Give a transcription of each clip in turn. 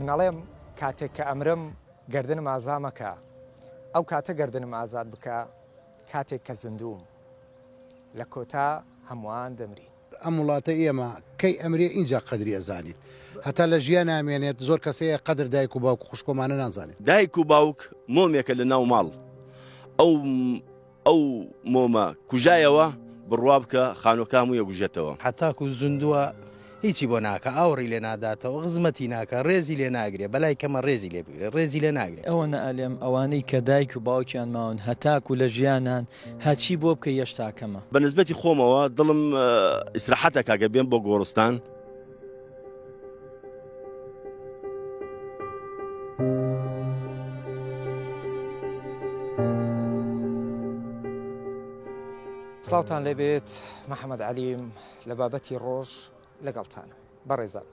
مناڵێم کاتێک کە ئەمرم گردنم ئازا مەکە ئەو کاتە گردنم ئازاد بکە کاتێک کە زیندووم لە کۆتا هەمووان دەمری. ئەم وڵاتە ئێمە کەی ئەمرێ اینجا قەدری ئەزانیت هەتا لە ژیان نامێنێت زۆر کەسەیە قەدر دایک و باوک و خوشکۆمانە نازانێت. دایک و باوک مۆمێکە لە ناو ماڵ ئەو مۆمە کوژایەوە بڕوا بکە خانۆکام و یەگوژێتەوە. حتاکو زیندووە هیچی بۆ ناکە ئاوڕی لێ ناداتەوە غزمەتی ناکە ڕێزی لێ ناگرێ بەلای کەمە ڕێزی لێ بگرێ ڕێزی لێ ناگرێت. ئەوە نەئەلێم ئەوانەی کە دایک و باوکیان ماون هەتاکو لە ژیانان هەچی بۆ بکە یەشتاکەمە. بە نسبەتی خۆمەوە دڵم ئیسراحەتە کاگە بێن بۆ گۆڕستان. سڵاوتان لێبێت محەممەد عەلیم لە بابەتی ڕۆژ لەگەڵتانە بەڕێزان.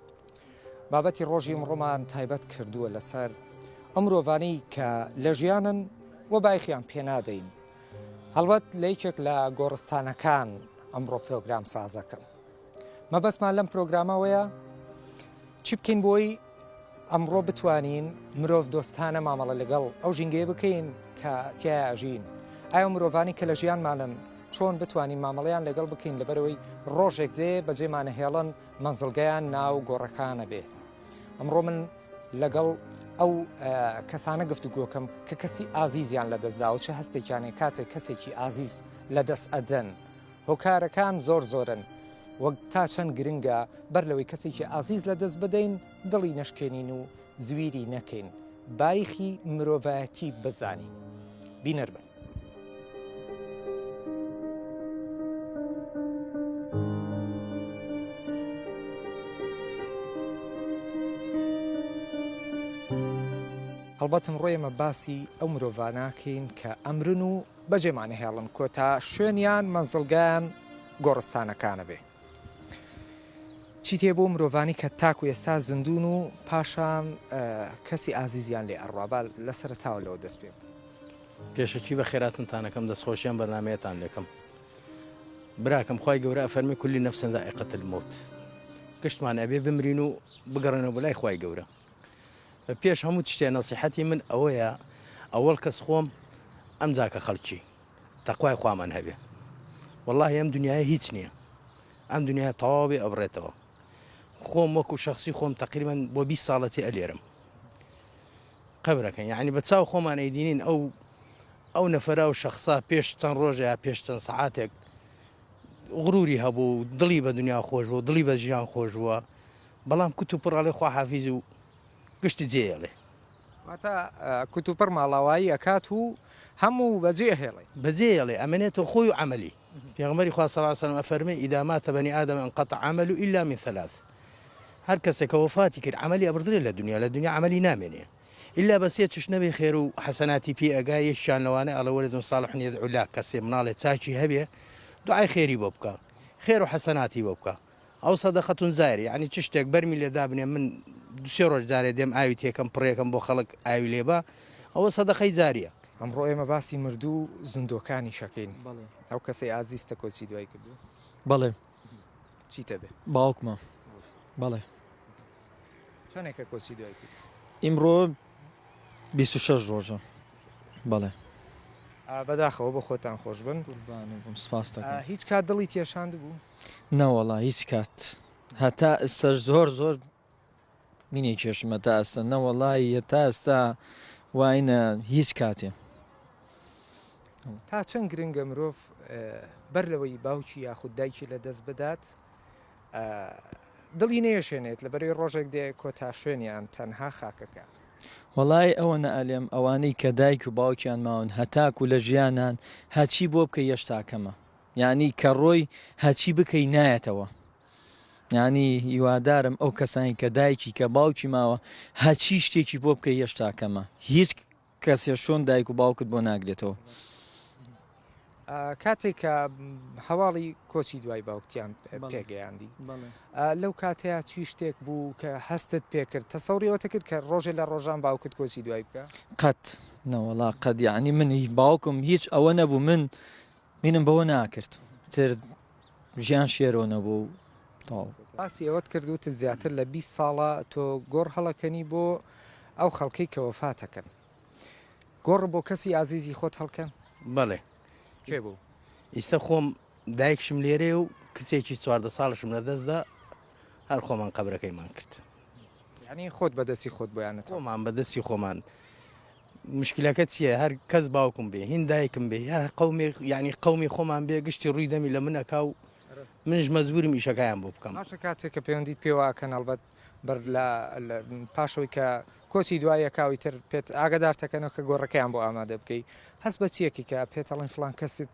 بابەتی ڕۆژی ئەمڕۆمان تایبەت کردووە لەسەر ئەم مرۆڤانەی کە لە ژیانن وە بایخیان پێنادەین. هەڵبەت لە یەکێک لە گۆڕستانەکان ئەمڕۆ پرۆگرام سازەکەم. مەبەستمان لەم پرۆگرامەوەیە چی بکەین بۆی ئەمڕۆ بتوانین مرۆڤ دۆستانە مامەڵە لەگەڵ ئەو ژینگەیە بکەین کە تیایە ئەژین. ئایا مرۆڤانی کە لە ژیانمانن چۆن بتوانین مامەڵەیان لەگەڵ بکەین لەبەرەوەی ڕۆژێک دێ بەجێمانە هێڵن مەنزڵگەیان ناو گۆڕەکانە بێ. ئەمڕۆ من لەگەڵ ئەو کەسانە گفتوگۆکەم کە کەسی ئازیزیان لە دەستداوە چه هەستێکیانێ کاتێک کەسێکی ئازیز لە دەست ئەدەن. هۆکارەکان زۆر زۆرن وەک تا چەند گرنگە بەر لەوەی کەسێکی ئازیز لە دەست بدەین دڵی نەشکێنین و زویری نەکەین بایخی مرۆڤایەتی بزانین. بینەربن. هەڵبەتم ڕۆیەمە باسی ئەو مرۆڤاناکەین کە ئەمرن و بەجێمانە هێڵن کۆتا شوێنیان مەنزڵگەیان گۆڕستانەکانە بێ. چی تێ بۆ مرۆڤانی کە تاکو ئێستا زیندوون و پاشان کەسی ئازیزیان لێ ئەڕوابال لە سەرتاوە لەوە دەست پێ. پێشەکی بە خێراتتانەکەم دەستخۆشیان بەرنمەیەتان لێکم. براکەم خوای گەورە ئەفەرمی کولی نەفسن ذائقەة الموت. گشتمان ئەبێ بمرین و بگەڕێنەوە بەلای خوای گەورە. پێش هەموو شتێ نەسیحەتی من ئەوەیە ئەوەڵ کەس خۆم ئەم جاکە خەڵکی تەقوای خوامان هەبێ. وەڵڵاهی ئەم دنیاە هیچ نییە. ئەم دنیا تەواوی ئەبڕێتەوە. خۆم وەکو شخصی خۆم تقریباً بۆ 20 ساڵەتی ئەلێرم. قەبرەکەن یعنی بە چاو خۆمان ئەیدینین ئەو نەفەرا و شخصا پێش چەند ڕۆژە پێش چەند سەعاتێک غروری هەبوو دڵی بە دنیا خۆش بوو دڵی بە ژیان خۆش بووە بەڵام کوت و پڕاڵێ خوا حافیز و گشتی جێڵێ واتە کوت و پڕ ماڵاوایی ئەکات و هەموو بەجێ هێڵێ بەجێڵێ ئەمێنێتەوە خۆی و عملی. پێغمبەری خوا صلی الله علیه و سلم ئەفەرمێ ئیدا مات بنی آدم انقطع عمله إلا من ثلاث. هەر کەسێک وفاتی کرد عملی ئەبردرێت لە دنیا عملی نامێنێ إلا بەسێ توش نەبێ خێر و حەسەناتی پێ ئەگا یەکیان لەوانە ئەڵە وەلد صالح يدعو له کەسێ مناڵێ چاکی هەبێ دوعای خێری بۆ بکە خێر و حەسەناتی بۆ بکە. ئەو سەدەقەتون زایری یعنی چ شتێک بەرمی لێ دابنێ من دوسێ ڕۆژ جارێ دێم ئاوی تێکەم پڕێکم بۆ خەڵک ئاوی لێبە ئەوە سەدەقەی جاریە. ئەمڕۆ ئێمە باسی مردوو زیندۆکانی شەکەین. ئەو کەسەی ئازیزتە کۆچی دوای کردو. بەڵێ چیتە بێ باوکمە بەڵێ چۆنێکە کۆچی دوای کرد. ئیمڕۆ 26 ڕۆژە. بەڵێ بەداخەوە بە خۆتان خۆش بن. سپاس دەکەم. هیچ کات دڵی تێشاند بوو نەوەڵا هیچ کات هەتا ئێستا زۆر مینێ کێشمە تا ئێستا نەوەڵی تا ئێستا واینە هیچ کاتێ. تا چەند گرنگە مرۆڤ بەر لەوەی باوکی یاخود دایکی لە دەست بدات دڵی نێشێنێت لە بەرەوەی ڕۆژێک دێ کۆتا شوێنیان تەنها خاکەکە. وەڵای ئەوە نەئەلێم ئەوانەی کە دایک و باوکیان ماون هەتاکو لە ژیانان هەچی بۆ بکە یەشتاکەمە. یعنی کە ڕۆی هەچی بکەی نایەتەوە. یعنی هیوادارم ئەو کەسانی کە دایکی کە باوکی ماوە هەچی شتێکی بۆ بکە یەشتاکەمە. هیچ کەسێ شۆن دایک و باوکت بۆ ناگرێتەوە. کاتێک کە هەواڵی کۆچی دوای باوکتیان پێگەیاندی لەو کاتەیە چی شتێک بوو کە هەستت پێکرد تەسەوریەوەتە کرد کە ڕۆژێ لە ڕۆژان باوکت کۆچی دوای بکە؟ قەت نەوەڵا قەت یعنی من باوکم هیچ ئەوە نەبوو منم بەوە ناکرد تر ژیان شێرۆ نەبوو باسی ئەوەت کردوتە زیاتر لە 20 ساڵە تۆ گۆڕ هەڵەکەنی بۆ ئەو خەڵکەی کە وەفاتەکەن گۆڕ بۆ کەسی ئازیزی خۆت هەڵکەن بەڵێ کێ بوو ئیستا خۆم دایکشم لێرێ و کچێکی 14 ساڵشم لەدەستدا هەر خۆمان قەبرەکەیمان کرد یعنی خۆت بەدەستی خۆت بۆیانێت خۆمان بەدەستی خۆمان مشکلەکە چییە هەر کەس باوکم بێ هین دایکم بێ یا قەومی ینی قەومی خۆمان بێ گشتی ڕووی دەمی لە منەکە و منش مەزبورم ئیشەکەیان بۆ بکەم ماشە کاتێک کە پەیوەندیت پێوەکەن ئەڵبەت بەر لە پاشەوەی کە کۆچی دوایە کاوی تر پێت ئاگدارتەکەنەوە کە گۆڕەکەیان بۆ ئامادە بکەی هەست بە چیەکی کە پێتەڵێن فلان کەست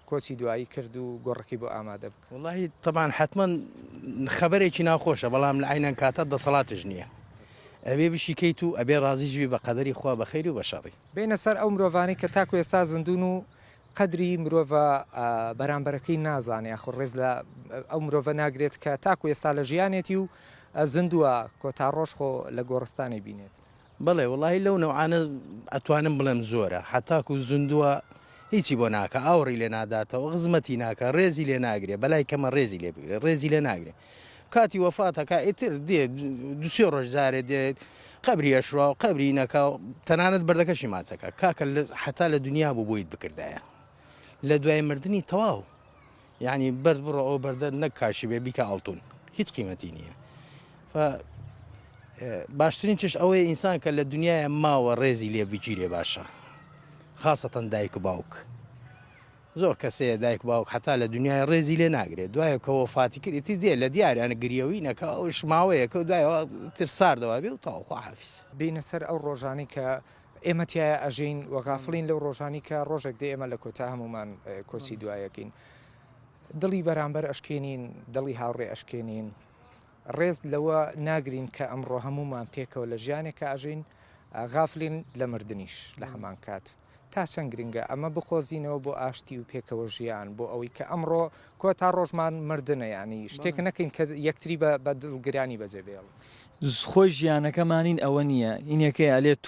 کۆچی دوایی کرد و گۆڕەکەی بۆ ئامادە بکە واللهی طبعاً حتمما خەبەرێکی ناخۆشە بەڵام لە عینەن کاتە دەسەڵاتش نییە ئەبێ بشیکەیت و ئەبێ ڕازیژوی بە قەدەری خوا بە خەیری و بە شەڕی بینە سەر ئەو مرۆڤانی کە تاکو ئێستا زیندون و قەدری مرۆڤە بەرامبەرەکەی نازانێ خۆ ڕێز لە ئەو مرۆڤە ناگرێت کە تاکو ئێستا لە ژیانێتی و زیندووە کۆتا ڕۆژ خۆ لە گۆڕستانی بینێت بڵێ وڵی لەو نەوعانە ئەتوانم بڵێم زۆرە حتاکو زیندووە هیچی بۆ ناکە ئاوڕی لێ ناداتەوە غزمەتی ناکە ڕێزی لێ ناگرێ بەلای کەمە ڕێزی لێ بگرێ ڕێزی لێ ناگرێ کاتی وەفاتەکە ئیتر دێ دوسێ ڕۆژ جارێ دێت قبری ئەشڕا و قبری نەکە تەنانەت بەردەکەشی ماچەکە کاکە حتا لە دنیا بوو بۆیت بکردایە لە دوای مردنی تەواو یعنی بەرد بڕۆ ئەو بەردە نەک کاشی بێ بیکە ئەڵتون هیچ قیمەتی نییە باشترین چش ئەوەیە ئینسان کە لە دنیاە ماوە ڕێزی لێ بگیرێ باشە خاصەتەن دایک و باوک زۆر کەسەیە دایک باوک حتا لە دنیای ڕێزی لێ ناگرێت دوایە کە وەفاتی کردی دێ لە دیارانە گریەوەی نەکە ئەو شماوەیە کە دوایەوە تر ساردەوە بێ و تاوخوا حافیز بینە سەر ئەو ڕۆژانی کە ئێمەتیایە ئەژین وەغافلین لەو ڕۆژانی کە ڕۆژێک دێ ئێمە لە کۆتا هەمومان کۆسی دوایەکەین دڵی بەرامبەر ئەشکێنین دڵی هاوڕێ ئەشکێنین ڕێز لەوە ناگرین کە ئەمڕۆ هەمومان پێکەوە لە ژیانێکە ئەژین غافلین لە مردنیش لە هەمان کات تا چەند گرنگە ئەمە بخۆزینەوە بۆ ئاشتی و پێکەوە ژیان بۆ ئەوەی کە ئەمڕۆ کۆ تا ڕۆژمان مردنە ینی شتێک نەکەین کە یەکتری بە دڵگرانی بەجێ بێڵ خۆی ژیانەکەمانین ئەوە نییە اینەکەی ئالێت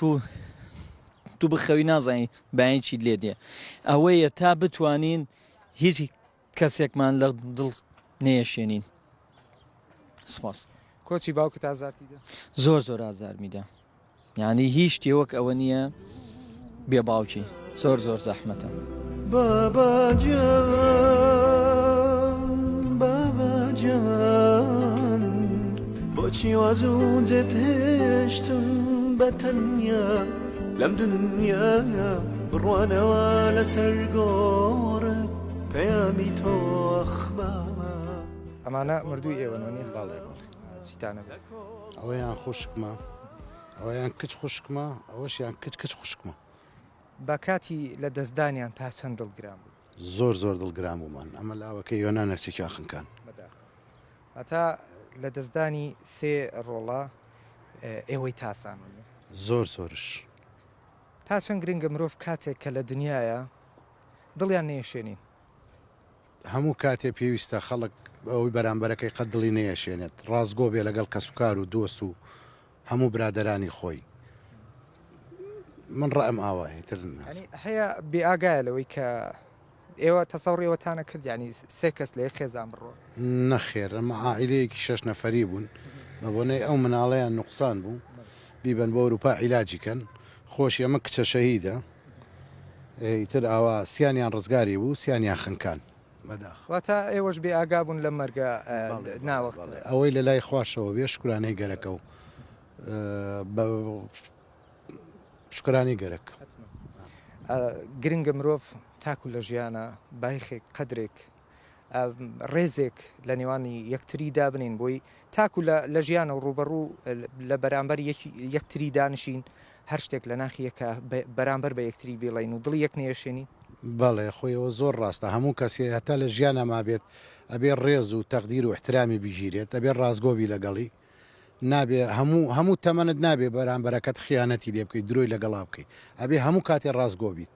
تو بخەوی نازانی باین چیت لێ دێ ئەوەیە تا بتوانین هیچ کەسێکمان لە دڵ نێشێنین سپاس کۆچی باوکت ئازارتیدا زۆر ئازار میدا یعنی هیچ شتێوەک ئەوە نییە بێ باوکی زۆر زەحمەتە باباجان بۆچی وازوونجێت هێشتم بەتەنیا لەم دنیا بڕوانەوە لەسەر گۆڕە پەیامی تۆخبامە ئەمانە مردووی ئێوەنۆنی باڵێ چیتانە ئەوەیان خوشکمە ئەوەیان کچ خوشکمە ئەوەشیان کچ خوشکمە بە کاتی لە دەستدانیان تا چەند دڵگرام بوو زۆر دڵگرام بوومان ئەمە لاوەکە یۆنا نەرسێکی خنکان هەتا لە دەستدانی سێ ڕۆڵە ئێوەی تاسان زۆرش تا چەند گرنگە مرۆڤ کاتێک کە لە دنیاە دڵیان نێشێنین هەموو کاتێ پێویستە خەڵک ئەوەی بەرامبەرەکەی قەت دڵی نەیەشێنێت ڕازگۆ بێ لەگەڵ کەسوکار و دۆست و هەموو برادەرانی خۆی من ڕائم ئاوایە تر هەیە بێئاگایە لەوەی کە ئێوە تەسەوڕێەوەتانە کرد ینی سێ کەس لێ خێزان بڕۆ نەخێر ئەمە عائیلەیەکی 6 نەفەری بوون بە بۆنەی ئەو مناڵەیان نوقسان بوو بیبەن بۆ ئەوروپا عیلاجیکەن خۆشی ئەمە کچە شەهیدە ئیتر ئاوا سییانیان ڕزگاری بوو سییانیان خنکان واتە ئێوەش بێ ئاگا بوون لە مەرگە ناوەخت ئەوەی لە لای خواشەوە بێ شکرانەی گەرەکە و شکرانی گەرەک گرنگە مرۆڤ تاکو لە ژیانە بایخێک قەدرێک ڕێزێک لە نێوانی یەکتری دابنین بۆی تاکو لە ژیانە و ڕوبەڕوو لە بەرامبەر یەکتری دانشین هەر شتێک لە ناخیەکە بەرامبەر بە یەکتری بێڵین و دڵی یەک نێشێنی بەڵێ خۆیەوە زۆر ڕاستە هەموو کەسی هەتا لە ژیانە ما بێت ئەبێ ڕێز و تەقدیر و احترامی بیژیرێت ئەبێ ڕازگۆبی لەگەڵی نابێ هەموو تەمەنت نابێ بەرامبەرەکەت خیانەتی لێ بکەیت درۆی لەگەڵا بکەیت ئەبێ هەموو کاتێ ڕازگۆبیت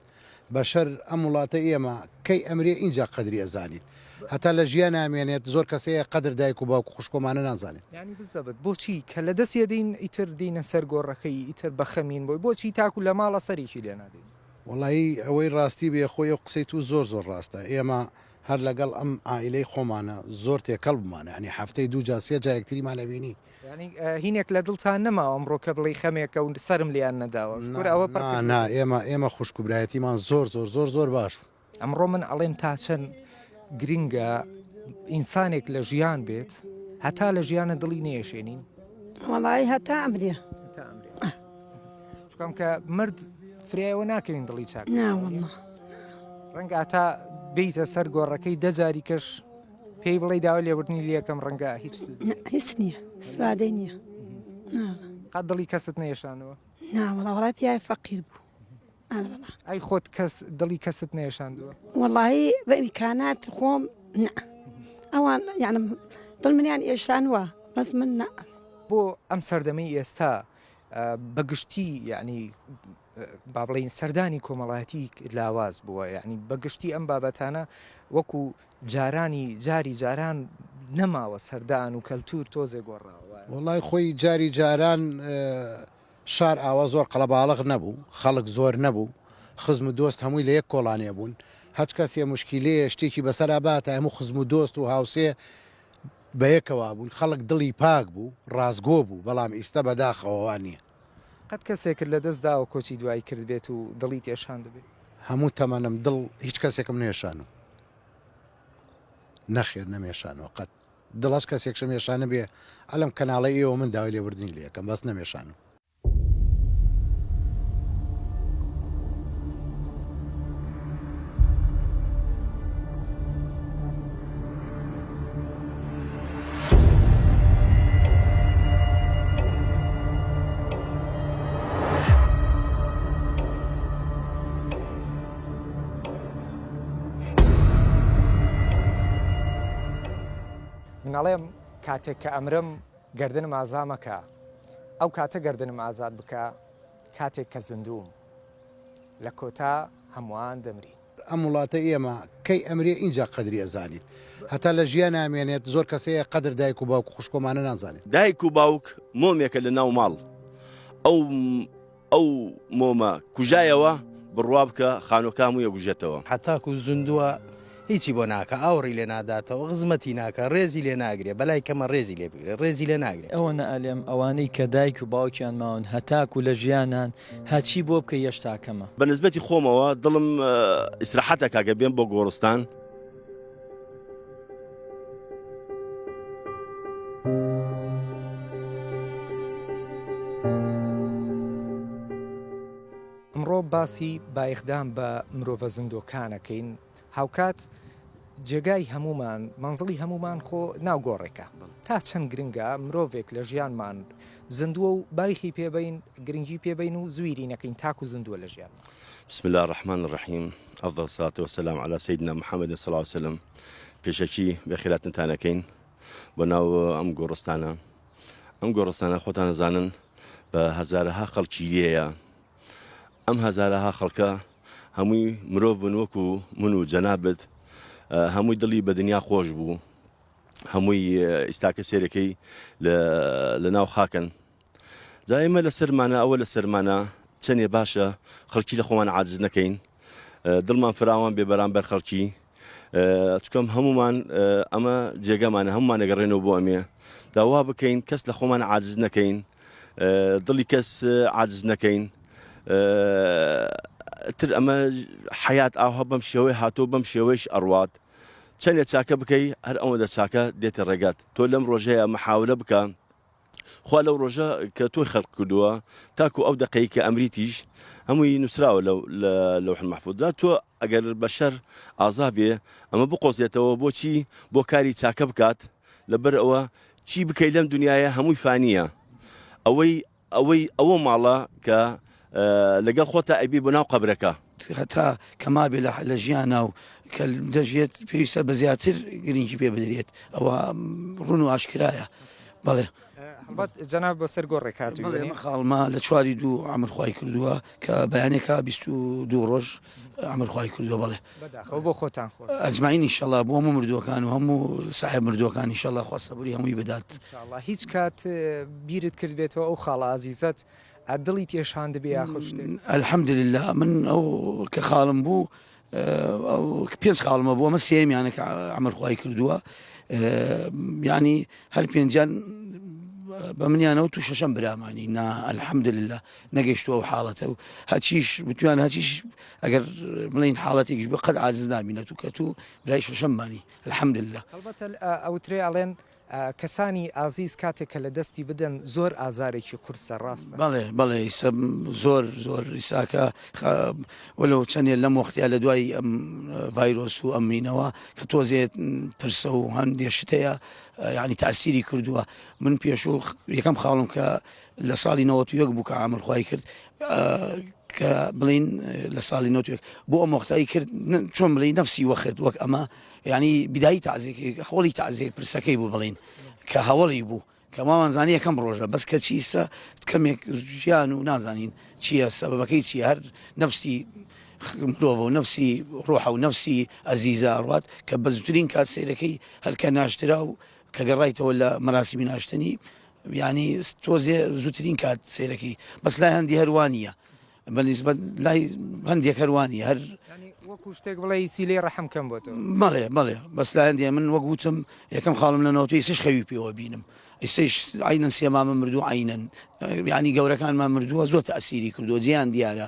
بەشەر ئەم وڵاتە ئێمە کەی ئەمرێ اینجا قەدری ئەزانیت هەتا لە ژیان نامێنێت زۆر کەسەیە قەدر دایک و باوکو خوشکۆمانە نازانێت ینی بزەبت بۆچی کە لە دەستێ دین ئیتر دینە سەر گۆڕەکەی ئیتر بەخەمین بۆی بۆچی تاکو لە ماڵە سەریکی لێ نادین وڵایی ئەوەی ڕاستی بێ خۆی و قسەی تو زۆر ڕاستە ئێمە هەر لەگەڵ ئەم ئائیلەی خۆمانە زۆر تێکەڵ بمانە ینی هەفتەی دوو جا سێ جا یەکتریمان لەبینی ینی هینێک لە دڵتان نەما ئەمڕۆ کە بڵی خەمێکە و سرم لیان نەداوە ئەوە ئێمە خوشکوبرایەتیمان زۆر زۆر زۆر زۆر باش ئەمڕۆ من ئەڵێم تا چەند گرنگە ئینسانێک لە ژیان بێت هەتا لە ژیانە دڵی نێشێنین وڵی هەتا ئەمرێ شکام کە مرد فرایەوە ناکەوین دڵی چاک ناوەڵە ڕەنگە تا بیتە سەر گۆڕەکەی دەجاری کەش پێی بڵێ داوا لێبوردنی لەکەم ڕەنگە هیچ نییە سادەی نییە قەت دڵی کەست نێشانەوە ناوەڵە وڵای پیاای فەقیر بوو ئەی خۆت کەس دڵی کەست نێشاندووە وڵایی بە ئیمکانات خۆم ئەوان یانم دڵ منیان ئێشانوە بەس من بۆ ئەم سەردەمەی ئێستا بەگشتی یعنی با بڵین سەردانی کۆمەڵایەتی لاواز بووە یعنی بەگشتی ئەم بابەتانە وەکو جاری جاران نەماوە سەردان و کەلتور تۆزێ گۆڕاوە وڵای خۆی جاری جاران شار ئاوا زۆر قەڵەباڵغ نەبوو خەڵک زۆر نەبوو خزم و دۆست هەمووی لە یەک کۆڵانێ بوون هەچ کەسێ مشکیلەیە شتێکی بەسەراباتە هەموو خزم و دۆست و هاوسێ بەیەکەوە بوون خەڵک دڵی پاک بوو ڕازگۆ بوو بەڵام ئیستا بەداخەوەوان نییە قەت کەسێکرد لە دەستداوە کۆچی دوایی کرد بێت و دڵی تێشان دەبێت هەموو تەمەنم دڵ هیچ کەسێکم نێشان و نەخێر نەمێشانەوە قەت دڵش کەسێکشم ێشانە بێ ئەلم کەناڵی ئێوە من داوای لێبوردنی لەکەم بەس نەمێشان و مناڵێم کاتێک کە ئەمرم گردنم ئازامەکە ئەو کاتە گردنم ئازاد بکە کاتێک کە زیندوم لە کۆتا هەمووان دەمری ئەم وڵاتە ئێمە کەی ئەمرێ اینجا قەدری ئەزانیت هەتا لە ژیان نامێنێت زۆر کەسەیە قەدر دایک و باوک خوشکۆمانە نازانێت دایک و باوک مۆمێکە لە ناو ماڵ ئەو مۆمە کوژایەوە بڕوا بکە خانۆکام و یەگوژێتەوە حتاکو زیندووە هیچی بۆ ناکە ئاوڕی لێ ناداتەوە غزمەتی ناکە ڕێزی لێ ناگرێ بەلای کەمە ڕێزی لێ بگرێ ڕێزی لێ ناگرێت ئەوە نەئەلێم ئەوانەی کە دایک و باوکیان ماون هەتاکو لە ژیانان هەچی بۆ بکە یەشتاکەمە بە نسبەتی خۆمەوە دڵم ئیسراحەتە کاگە بێن بۆ گۆڕستان ئەمڕۆ باسی بایەخدان بە مرۆڤە زیندۆکانەکەین هاوکات جێگای هەمومان منزڵی هەمومان خۆ ناوگۆڕێکە تا چەند گرنگە مرۆڤێک لە ژیانمان زیندووە و بایخی پێبین گرنگی پێبین و زویری نەکەین تاکو زیندووە لە ژیان بسم الله الرحمن الرحیم أفضل الصلاة والسلام على سيدنا محمد صلى الله عليه وسلم پێشەکی بەخێراتتانەکەین بۆ ناو ئەم گۆڕستانە خۆتان نەزانن بە هەزارەها خەڵکی لێیە ئەم هەزارەها خەڵکە هەمووی مرۆڤ بن وەکو من و جەنابەت هەمووی دڵی بە دنیا خۆش بوو هەمووی ئیستاکە سێرەکەی لە ناو خاکن جا ئێمە لە سەرمانە ئەوە لە سەرمانە چەندێ باشە خەڵکی لە خۆمان عاجز نەکەین دڵمان فراوان بێ بەرامبەر خەڵکی چکەم هەمومان ئەمە جێگەمانە هەمومان نەگەڕێنەوە بۆ ئەمێ داوا بکەین کەس لە خۆمان عاجز نەکەین دڵی کەس عاجز نەکەین تر ئەمە حیات ئاها بەم شێوەی هاتۆ بەم شێوەیش ئەڕوات چەندێ چاکە بکەی هەر ئەوەندە چاکە دێتە ڕێگات تۆ لەم ڕۆژەیە محاولە بکە خوا لەو ڕۆژە کە تۆی خەڵق کردووە تاکو ئەو دقەی کە ئەمریتیش هەمووی نووسراوە لە لەوح المەحفوظدا تۆ ئەگەر بەشەر ئازا بێ ئەمە بقۆزێتەوە بۆچی بۆ کاری چاکە بکات لەبەر ئەوە چی بکەی لەم دنیاە هەمووی فانیە ئەوە ماڵە کە لەگەڵ خۆتا ئەبی بۆ ناو قەبرەکە هەتا کەما بێ لە ژیانە و کە دەژێت پێویستە بە زیاتر گرنگی پێ بدرێت ئەوە ڕون و ئاشکرایە بەڵێ جەناب بە سەر گۆڕێک هاتووی خاڵما لە چواری دوو ئەمرخوای کردووە کە بەیانێکە 22 ڕۆژ ئەمرخوای کردووە بڵێ بۆ خۆتان خۆ ئەجمعین ئینشەڵا بۆ هەموو مردووەکان و هەموو ساحب مردووەکان ئینشەڵا خوا سەبووری هەمووی بدات هیچ کات بیرت کرد بێتەوە ئەو خاڵە عزیزەت دڵی تێشان دەبێ یاخۆ شتێک الحەمدلله من ئەو کە خاڵم بوو پێنج خاڵمە بوو ئەمە سێمیانە کە عمرخوای کردووە ینی هەر پێنجیان بە منیانەوە تو شەشەم برامانی نا الحەمدلله نەگەیشتووە و حاڵەتە و هەچیش بتوان هەچیش ئەگەر بڵین حاڵەتێکیش بە قەت عاجز نبینێت و کە تو برای شەشەممانی الحەمدلله هەڵبەتە ئەوترێ ئەڵێن کەسانی ئازیز کاتێک کە لە دەستی بدەن زۆر ئازارێکی قورسە ڕاستە بەڵێ زۆر زۆر ئیساکە وەلو چەندێ لەم وەختیا لە دوای ئەم ڤایرۆس و ئەمینەوە کە تۆزێت پرسە و هەندێک شتەیە ینی تاسیری کردووە من پێشوو یەکەم خاڵم کە لە ساڵی 91 بوو کە عاملخوای کرد کە بڵین لە ساڵی 91 بۆ ئەم وەختایی کرد چۆن بڵین نفسی وەخت وەک ئەمە ینی بیدایی تازیێکی هەوڵی تازیێک پرسەکەی بوو بڵین کە هەوڵی بوو کە ماوانزانانی یەکەم ڕۆژە بەس کە چیسە کەمێک ژیان و نازانین چییە سەبەکەی چی هەر نفسی مرۆڤ و نفسی ڕۆحە و نفسی ئەزیزە ڕات کە بە زووترین کات سیرەکەی هەرکە ناشترا و کە گەڕایتەوە لە مەراسیمی ناشتنی ینی تۆزێ زووترین کات سیرەکەی بەس لای هەندی هەروانیە بەنسبەت لای هەندێک هەروانی هەر وەکو شتێک بڵێ سیلێ ڕەحم کەم بۆ بەڵێ بەس لای هەندێ من وەگوتم یەکەم خاڵم لە نەوەی سش خەوی پێوە بینم ئیسش عینەن سێمامە مردوو عینەن ینی گەورەکانمان مردووە زۆر تەسیری کردو جیان دیارە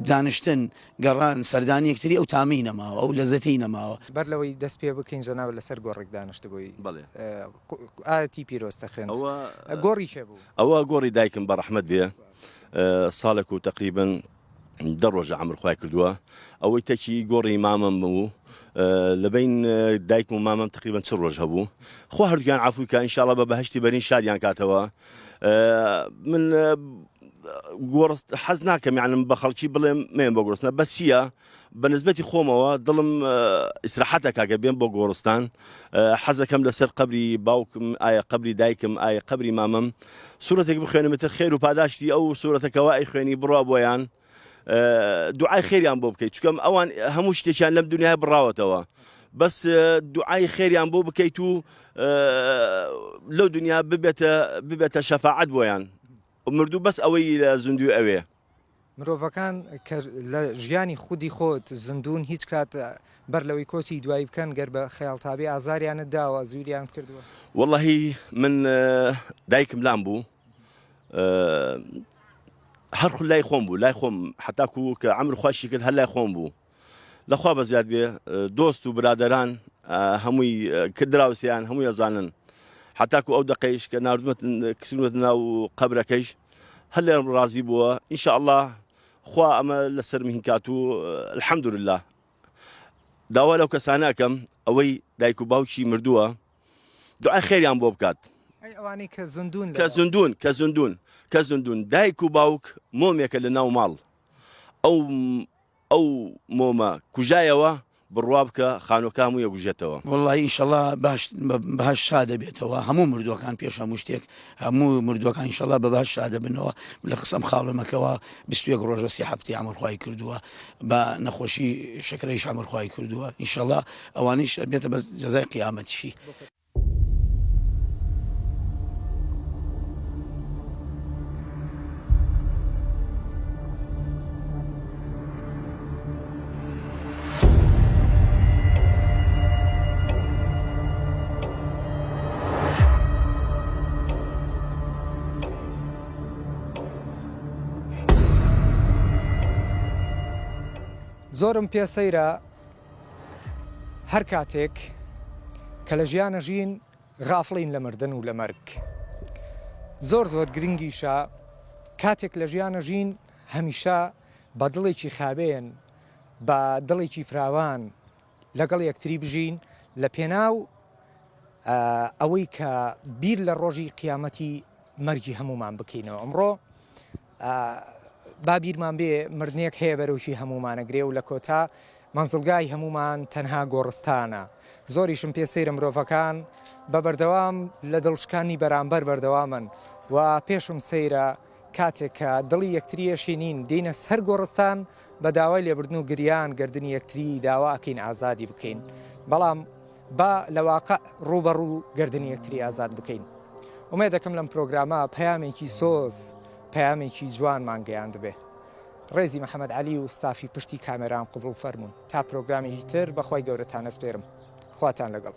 دانیشتن گەڕان سەردانی یەکتری ئەو تامی نەماوە ئەو لەزەتەی نەماوە بەر لەوەی دەست پێ بکەین جەناب لەسەر گۆڕێک دانیشت بووی بڵێ ئاەتی پیرۆستە خوێن گۆڕی چێ بوو ئەوە گۆڕی دایکم بە ڕەحمەت بێ ساڵێک و تقریبن دە ڕۆژە عمرخوای کردووە ئەوەی تەکی گۆڕی مامەم بوو لە بین دایک و مامەم تقریبن چ ڕۆژ هەبوو خۆ هەردووکیان عفوی کە ئینشاڵڵا بە بەهشتی بەرین شادیان کاتەوە من گۆڕست حەز ناکەم یعنم بە خەڵکی بڵێم مێن بۆ گۆڕستنە بەسیە بە نسبەتی خۆمەوە دڵم ئیسراحەتە کاکە بێن بۆ گۆڕستان حەزەکەم لەسەر قبری باوکم ئایا قبری دایکم ئایا قبری مامەم سوورەتێک بخوێنمتر خێر و پاداشتی ئەو سوورەتەکەەوە ئەی خوێنی بڕوا بۆیان دوعای خێریان بۆ بکەیت چکەم ئەوان هەموو شتێکیان لەم دنیای بڕاوەتەوە بەس دوعای خێریان بۆ بکەیت و لەو دنیا ببێتە شەفاعەت بۆیان مردوو بەس ئەوەی لە زیندوی ئەوێ مرۆڤەکان لە ژیانی خودی خۆت زیندون هیچ کات بەر لەوەی کۆچی دوایی بکەن گەر بە خەیاڵتابی ئازاریانت داوە زوریان کردووە وەڵڵاهی من دایکم لام بوو هەر لای خۆم بوو لای خۆم حتاکو کە عمرخواشی کرد هەر لای خۆم بوو لەخوا بە زیاد بێ دۆست و برادەران هەمووی کردراوسیان هەمووی ئەزانن حتاکو ئەو دقەیش کە ناردومەت ناو قەبرەکەیش هەر لێ ڕازی بووە ئینشاءڵڵا خوا ئەمە لەسەر مهینکات و الحەمدولله داوا لەو کەسانەکەم ئەوەی دایک و باوکی مردووە دوعای خێریان بۆ بکات ئەوانەی کە زیندون کە زیندون دایک و باوک مۆمێکە لە ناو ماڵ ئەو مۆمە کوژایەوە بڕوا بکە خانۆکە هەموو یەگوژێتەوە وڵی ئینشەڵا بەهاش شادە بێتەوە هەموو مردووەکان پێش هەموو شتێک هەموو مردووەکان ئینشەڵا بە باش شادە بنەوە لە قسەم خاڵمەکەەوە 21 ڕۆژە سی هەفتی عمرخوای کردووە بە نەخۆشی شەکرەیش عمرخوای کردووە ئینشەڵا ئەوانیش بێتە بە جەزای قیامەتیشی زۆرم پێ سەیرە هەر کاتێک کە لە ژیانە ژین غافڵین لە مردن و لە مەرگ زۆر گرنگیشە کاتێک لە ژیانە ژین هەمیشە بە دڵێکی خاوێن بە دڵێکی فراوان لەگەڵ یەکتری بژین لە پێناو ئەوەی کە بیر لە ڕۆژی قیامەتی مەرگی هەمومان بکەینەوە ئەمڕۆ با بیرمان بێ مردنێک هەیە بەرەوشی هەمومانەگرێ و لە کۆتا مەنزڵگای هەمومان تەنها گۆڕستانە زۆریشم پێ سەیرە مرۆڤەکان بە بەردەوام لە دڵشکانی بەرامبەر بەردەوامن و پێشم سەیرە کاتێک کە دڵی یەکتریەشینین دینە سەر گۆڕستان بە داوای لێبردن و گریان گردنی یەکتری داواکەین ئازادی بکەین بەڵام با لە واقع ڕوبەڕوو گردنی یەکتری ئازاد بکەین ومێ دەکەم لەم پرۆگرامە پەیامێکی سۆز پەیامێکی جوانمان گەیاند بێ ڕێزی محەممەد علی و ستافی پشتی کامێران قبڵ و فەرمونون تا پرۆگرامی تر بەخوای گەورەتان ئەسپێرم خواتان لەگەڵ.